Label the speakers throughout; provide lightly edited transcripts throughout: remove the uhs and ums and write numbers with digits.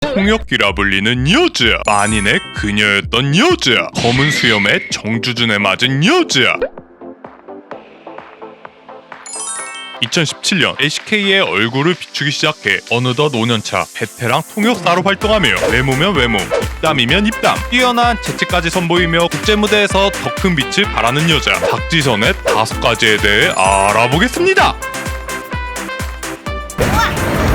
Speaker 1: 통역기라 불리는 여자, 만인의 그녀였던 여자, 검은 수염에 정주준에 맞은 여자. 2017년 LCK의 얼굴을 비추기 시작해 어느덧 5년차 베테랑 통역사로 활동하며 외모면 외모, 입담이면 입담, 뛰어난 재치까지 선보이며 국제무대에서 더 큰 빛을 발하는 여자 박지선의 5가지에 대해 알아보겠습니다.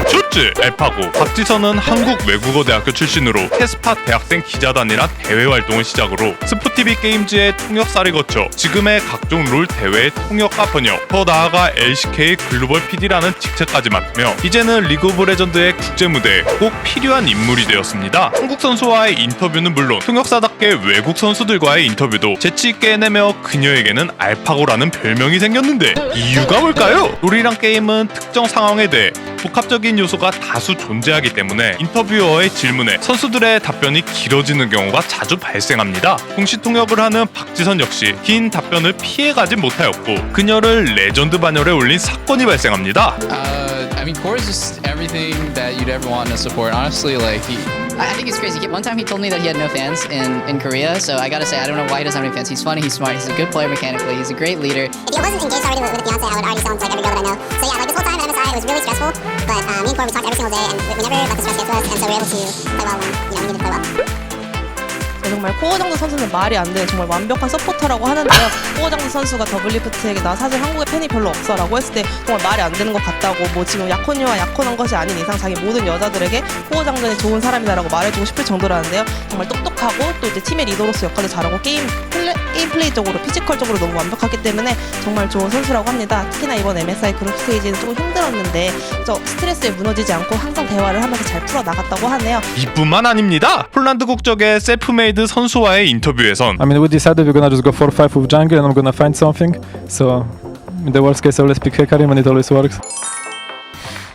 Speaker 1: 첫째, 알파고. 박지선은 한국외국어대학교 출신으로 캐스파 대학생 기자단이란 대회 활동을 시작으로 스포티비 게임즈의 통역사를 거쳐 지금의 각종 롤 대회의 통역과 번역, 더 나아가 LCK 글로벌 PD라는 직책까지 맡으며 이제는 리그 오브 레전드의 국제무대에 꼭 필요한 인물이 되었습니다. 한국 선수와의 인터뷰는 물론 통역사답게 외국 선수들과의 인터뷰도 재치있게 해내며 그녀에게는 알파고라는 별명이 생겼는데 이유가 뭘까요? 롤이란 게임은 특정 상황에 대해 복합적인 요소가 다수 존재하기 때문에 인터뷰어의 질문에 선수들의 답변이 길어지는 경우가 자주 발생합니다. 동시 통역을 하는 박지선 역시 긴 답변을 피해가지 못하였고 그녀를 레전드 반열에 올린 사건이 발생합니다.
Speaker 2: I mean, Core is just everything that you'd ever want in a support. Honestly, like I think it's crazy. One time he told me that he had no fans in Korea, so I gotta say I don't know why he doesn't have any fans. He's funny, he's smart, he's a good player mechanically, he's a great leader.
Speaker 3: If I wasn't engaged already with a fiance, I would already sell him to like every girl that I know. So yeah, like this whole time at MSI, it was really stressful. But me and Core, we talked every single day, and we never let the stress get to us, and so we're able to play well when we needed to play well.
Speaker 4: 정말 코어정도 선수는 말이 안 되는 정말 완벽한 서포터라고 하는데요. 코어정도 선수가 더블리프트에게 나 사실 한국에 팬이 별로 없어 라고 했을 때 정말 말이 안 되는 것 같다고, 뭐 지금 약혼녀와 약혼한 것이 아닌 이상 자기 모든 여자들에게 코어장전이 좋은 사람이다라고 말해주고 싶을 정도라는데요. 정말 똑똑하고 또 이제 팀의 리더로서 역할도 잘하고 게임 플레이적으로 피지컬적으로 너무 완벽하기 때문에 정말 좋은 선수라고 합니다. 특히나 이번 MSI 그룹 스테이지는 조금 힘들었는데 저 스트레스에 무너지지 않고 항상 대화를 하면서 잘 풀어나갔다고 하네요.
Speaker 1: 이뿐만 아닙니다. 폴란드 국적의 셀프메이드 선수와의 인터뷰에선
Speaker 5: I mean, we decided we're gonna just go 4-5 with jungle and I'm gonna find something. So, in the worst case, I always pick Hecarim and it always works.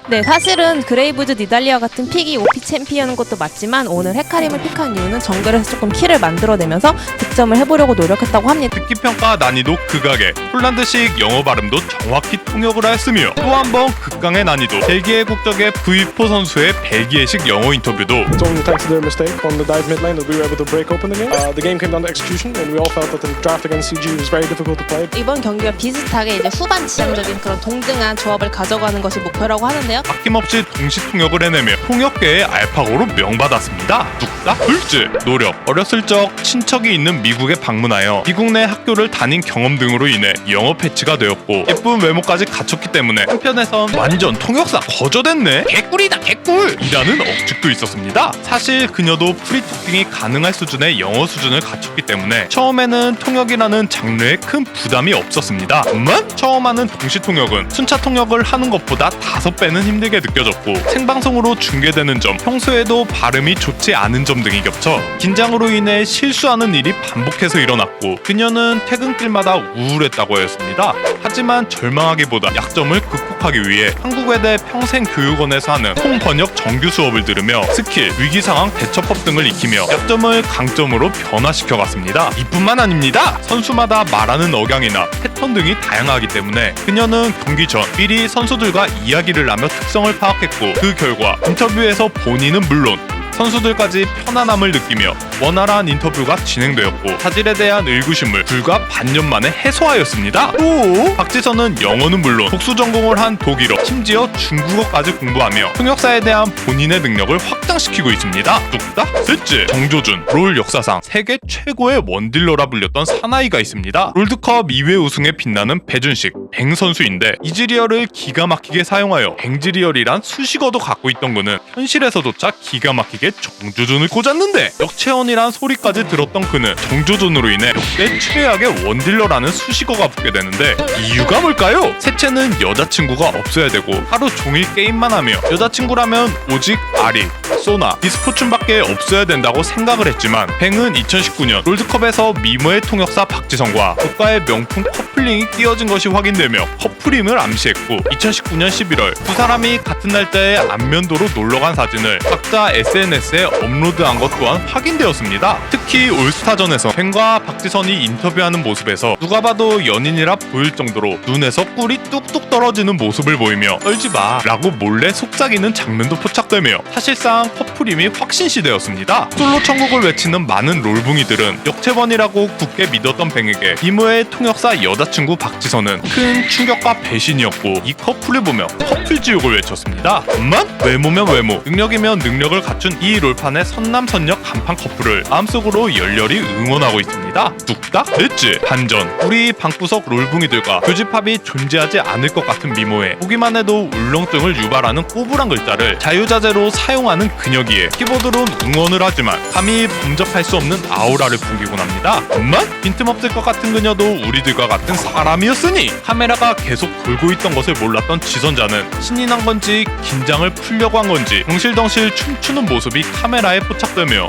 Speaker 4: 네, 사실은 그레이브즈 니달리아 같은 픽이 OP 챔피언인 것도 맞지만 오늘 헤카림을 픽한 이유는 정글에서 조금 키를 만들어내면서 득점을 해보려고 노력했다고 합니다.
Speaker 1: 듣기평가 난이도 극악에 폴란드식 영어 발음도 정확히 통역을 하였으며 또 한 번 극강의 난이도 벨기에 국적의 V4 선수의 벨기에식 영어 인터뷰도
Speaker 6: It's only thanks to their mistake on the dive mid lane that we were able to break open the game. The game came down to execution, and we all felt that the draft against CG was very difficult to play.
Speaker 4: 이번 경기와 비슷하게 이제 후반 지향적인 그런 동등한 조합을 가져가는 것이 목표라고 하는데요.
Speaker 1: 아낌없이 동시 통역을 해내며 통역계의 알파고로 명받았습니다. 뚝딱 둘째, 노력. 어렸을 적 친척이 있는 미국에 방문하여 미국 내 학교를 다닌 경험 등으로 인해 영어 패치가 되었고 예쁜 외모까지 갖췄기 때문에 한편에선 완전 통역사 거저됐네, 개꿀이다 개꿀 이라는 억측도 있었습니다. 사실 그녀도 프리토킹이 가능할 수준의 영어 수준을 갖췄기 때문에 처음에는 통역이라는 장르에 큰 부담이 없었습니다. 다만 처음 하는 동시 통역은 순차 통역을 하는 것보다 5배는 힘들게 느껴졌고 생방송으로 중계되는 점, 평소에도 발음이 좋지 않은 점 등이 겹쳐 긴장으로 인해 실수하는 일이 반복해서 일어났고 그녀는 퇴근길마다 우울했다고 하였습니다. 하지만 절망하기보다 약점을 극복하기 위해 한국외대 평생교육원에서 하는 통번역 정규 수업을 들으며 스킬, 위기상황 대처법 등을 익히며 약점을 강점으로 변화시켜갔습니다. 이뿐만 아닙니다. 선수마다 말하는 억양이나 패턴 등이 다양하기 때문에 그녀는 경기 전 미리 선수들과 이야기를 하며 특성을 파악했고 그 결과 인터뷰에서 본인은 물론 선수들까지 편안함을 느끼며 원활한 인터뷰가 진행되었고 사질에 대한 의구심을 불과 반년 만에 해소하였습니다. 또 박지선은 영어는 물론 복수 전공을 한 독일어, 심지어 중국어까지 공부하며 통역사에 대한 본인의 능력을 확장시키고 있습니다. 뚝딱 셋째, 정조준. 롤 역사상 세계 최고의 원딜러라 불렸던 사나이가 있습니다. 롤드컵 2회 우승에 빛나는 배준식, 뱅 선수인데 이즈리얼을 기가 막히게 사용하여 뱅즈리얼이란 수식어도 갖고 있던 그는 현실에서조차 기가 막히게 정조준을 꽂았는데 역체원이란 소리까지 들었던 그는 정조준으로 인해 역대 최악의 원딜러라는 수식어가 붙게 되는데 이유가 뭘까요? 셋째는 여자친구가 없어야 되고 하루 종일 게임만 하며 여자친구라면 오직 아리, 소나, 디스포춘밖에 없어야 된다고 생각을 했지만 뱅은 2019년 롤드컵에서 미모의 통역사 박지성과 국가의 명품 커플 커플링이 끼어진 것이 확인되며 커플임을 암시했고 2019년 11월 두 사람이 같은 날짜에 안면도로 놀러간 사진을 각자 SNS에 업로드한 것 또한 확인되었습니다. 특히 올스타전에서 팬과 박지선이 인터뷰하는 모습에서 누가 봐도 연인이라 보일 정도로 눈에서 꿀이 뚝뚝 떨어지는 모습을 보이며 떨지마 라고 몰래 속삭이는 장면도 포착되며 사실상 커플임이 확신시되었습니다. 솔로 천국을 외치는 많은 롤붕이들은 역채번이라고 굳게 믿었던 뱅에게 이모의 통역사 여자친구 박지선은 큰 충격과 배신이었고 이 커플을 보며 커플 지옥을 외쳤습니다. 다만 외모면 외모, 능력이면 능력을 갖춘 이 롤판의 선남선녀 간판 커플을 마음속으로 열렬히 응원하고 있습니다. 뚝딱 넷째 반전. 우리 방구석 롤붕이들과 교집합이 존재하지 않을 것 같은 미모에 보기만 해도 울렁증을 유발하는 꼬불한 글자를 자유자재로 사용하는 그녀기에 키보드론 응원을 하지만 감히 범접할 수 없는 아우라를 풍기곤 합니다. 다만 빈틈없을 것 같은 그녀도 우리들과 같은 사람이었으니 카메라가 계속 돌고 있던 것을 몰랐던 지선자는 신이 난 건지 긴장을 풀려고 한 건지 덩실덩실 춤추는 모습이 카메라에 포착되며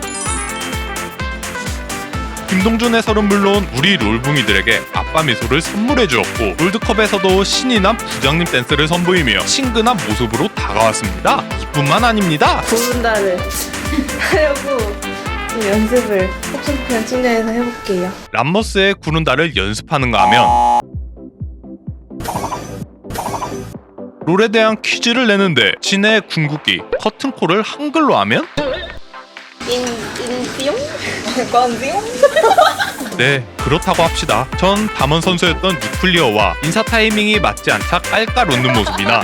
Speaker 1: 김동준 해설은 물론 우리 롤붕이들에게 아빠 미소를 선물해 주었고 롤드컵에서도 신이 난 부장님 댄스를 선보이며 친근한 모습으로 다가왔습니다. 이뿐만 아닙니다.
Speaker 7: 구른다를 하려고 좀 연습을 폭신폭신한 침대에서 해볼게요.
Speaker 1: 람머스의 구른다를 연습하는가 하면 롤에 대한 퀴즈를 내는데 진의 궁극기 커튼콜을 한글로 하면
Speaker 7: 인띠용? 건띠용?
Speaker 1: 네, 그렇다고 합시다. 전 담원 선수였던 뉴클리어와 인사 타이밍이 맞지 않자 깔깔 웃는 모습이나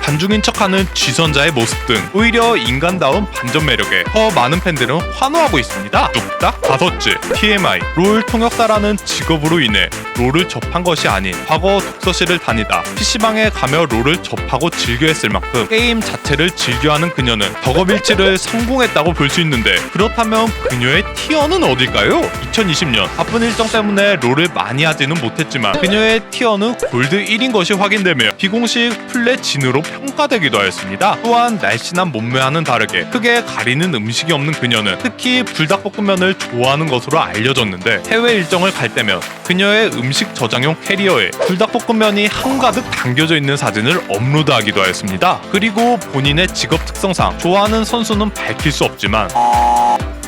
Speaker 1: 반중인 척하는 쥐선자의 모습 등 오히려 인간다운 반전 매력에 더 많은 팬들은 환호하고 있습니다. 뚝딱 다섯째 TMI 롤 통역사라는 직업으로 인해 롤을 접한 것이 아닌 과거 독서실을 다니다 PC방에 가며 롤을 접하고 즐겨 했을 만큼 게임 자체를 즐겨하는 그녀는 덕업일치를 성공했다고 볼 수 있는데 그렇다면 그녀의 티어는 어딜까요? 2020년 바쁜 일정 때문에 롤을 많이 하지는 못했지만 그녀의 티어는 골드 1인 것이 확인되며 비공식 플랫진으로 평가되기도 하였습니다. 또한 날씬한 몸매와는 다르게 크게 가리는 음식이 없는 그녀는 특히 불닭볶음면을 좋아하는 것으로 알려졌는데 해외 일정을 갈 때면 그녀의 음식 저장용 캐리어에 불닭볶음면이 한가득 담겨져 있는 사진을 업로드하기도 하였습니다. 그리고 본인의 직업 특성상 좋아하는 선수는 밝힐 수 없지만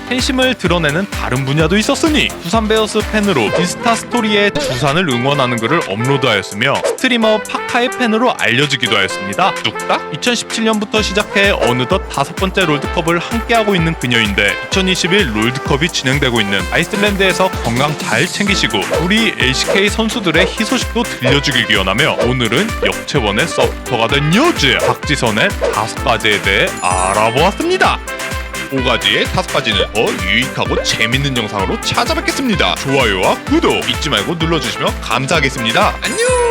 Speaker 1: 팬심을 드러내는 다른 분야도 있었으니 두산 베어스 팬으로 인스타 스토리에 두산을 응원하는 글을 업로드하였으며 스트리머 파카의 팬으로 알려지기도 하였습니다. 뚝딱 2017년부터 시작해 어느덧 5번째 롤드컵을 함께하고 있는 그녀인데 2021 롤드컵이 진행되고 있는 아이슬란드에서 건강 잘 챙기시고 우리 LCK 선수들의 희소식도 들려주길 기원하며 오늘은 역채원의 서포터가 된 여자 박지선의 5가지에 대해 알아보았습니다. 5가지의 5가지는 더 유익하고 재밌는 영상으로 찾아뵙겠습니다. 좋아요와 구독 잊지 말고 눌러주시면 감사하겠습니다. 안녕!